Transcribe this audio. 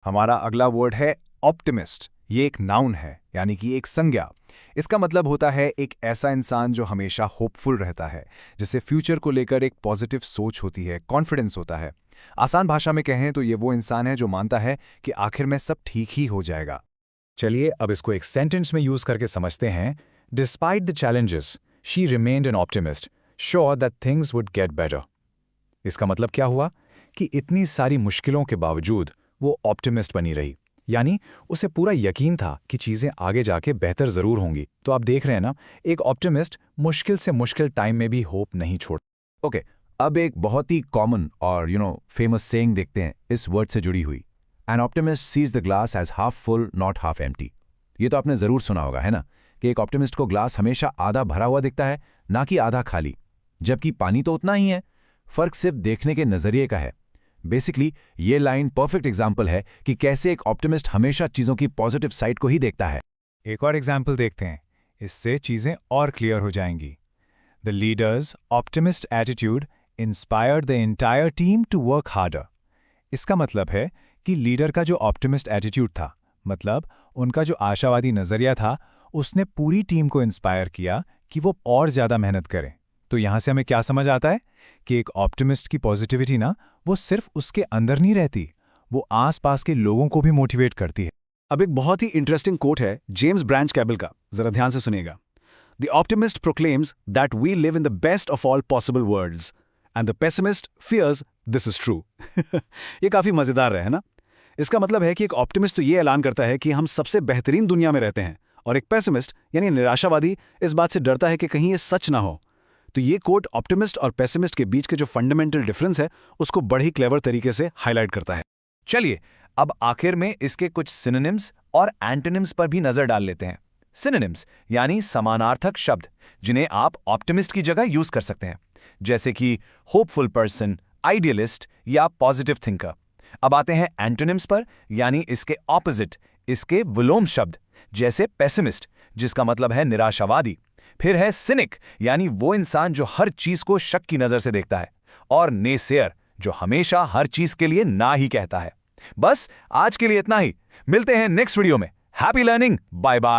हमारा अगला वर्ड है ऑप्टिमिस्ट। ये एक नाउन है, यानी कि एक संज्ञा। इसका मतलब होता है एक ऐसा इंसान जो हमेशा होपफुल रहता है, जिसे फ्यूचर को लेकर एक पॉजिटिव सोच होती है, कॉन्फिडेंस होता है। आसान भाषा में कहें तो ये वो इंसान है जो मानता है कि आखिर में सब ठीक ही हो जाएगा। चलिए अब इसको एक सेंटेंस में यूज करके समझते हैं। Despite the challenges she remained an optimist, sure that things would get better. इसका मतलब क्या हुआ कि इतनी सारी मुश्किलों के बावजूद वो ऑप्टिमिस्ट बनी रही, यानी उसे पूरा यकीन था कि चीजें आगे जाके बेहतर जरूर होंगी। तो आप देख रहे हैं ना, एक ऑप्टिमिस्ट मुश्किल से मुश्किल टाइम में भी होप नहीं छोड़। ओके, अब एक बहुत ही कॉमन और फेमस सेइंग देखते हैं इस वर्ड से जुड़ी हुई। An optimist sees the glass as half full not half empty. ये तो आपने जरूर सुना होगा, है ना, कि एक ऑप्टिमिस्ट को ग्लास हमेशा आधा भरा हुआ दिखता है, ना कि आधा खाली। जबकि पानी तो उतना ही है, फर्क सिर्फ देखने के नजरिए का है। बेसिकली ये लाइन परफेक्ट एग्जाम्पल है कि कैसे एक ऑप्टिमिस्ट हमेशा चीजों की पॉजिटिव साइड को ही देखता है। एक और एग्जाम्पल देखते हैं, इससे चीजें और क्लियर हो जाएंगी। The leaders optimist attitude inspired the entire team to work harder. इसका मतलब है कि लीडर का जो ऑप्टिमिस्ट एटीट्यूड था, मतलब उनका जो आशावादी नजरिया था, उसने पूरी टीम को इंस्पायर किया कि वो और ज्यादा मेहनत करें। तो यहां से हमें क्या समझ आता है कि एक ऑप्टिमिस्ट की पॉजिटिविटी ना, वो सिर्फ उसके अंदर नहीं रहती, वो आसपास के लोगों को भी मोटिवेट करती है। अब एक बहुत ही इंटरेस्टिंग कोट है जेम्स ब्रांच कैबल का, जरा ध्यान से सुनिएगा। The optimist proclaims that we live in the best of all possible worlds and the pessimist fears this is true. ये काफी मजेदार है ना। इसका मतलब है कि एक ऑप्टिमिस्ट तो ये ऐलान करता है कि हम सबसे बेहतरीन दुनिया में रहते हैं, और एक पेसिमिस्ट यानी निराशावादी इस बात से डरता है कि कहीं ये सच ना हो। तो ये कोट ऑप्टिमिस्ट और पेसिमिस्ट के बीच के जो फंडामेंटल डिफरेंस है उसको बड़ी क्लेवर तरीके से हाईलाइट करता है। चलिए अब आखिर में इसके कुछ सिनोनिम्स और एंटोनिम्स पर भी नजर डाल लेते हैं। सिनोनिम्स यानी समानार्थक शब्द जिन्हें आप ऑप्टिमिस्ट की जगह यूज कर सकते हैं, जैसे कि होपफुल पर्सन, आइडियलिस्ट या पॉजिटिव थिंकर। अब आते हैं एंटोनिम्स पर, यानी इसके ऑपोजिट, इसके विलोम शब्द, जैसे पेसिमिस्ट जिसका मतलब है निराशावादी। फिर है सिनिक यानी वो इंसान जो हर चीज को शक की नजर से देखता है, और नेसेयर जो हमेशा हर चीज के लिए ना ही कहता है। बस आज के लिए इतना ही, मिलते हैं नेक्स्ट वीडियो में। Happy learning, bye bye.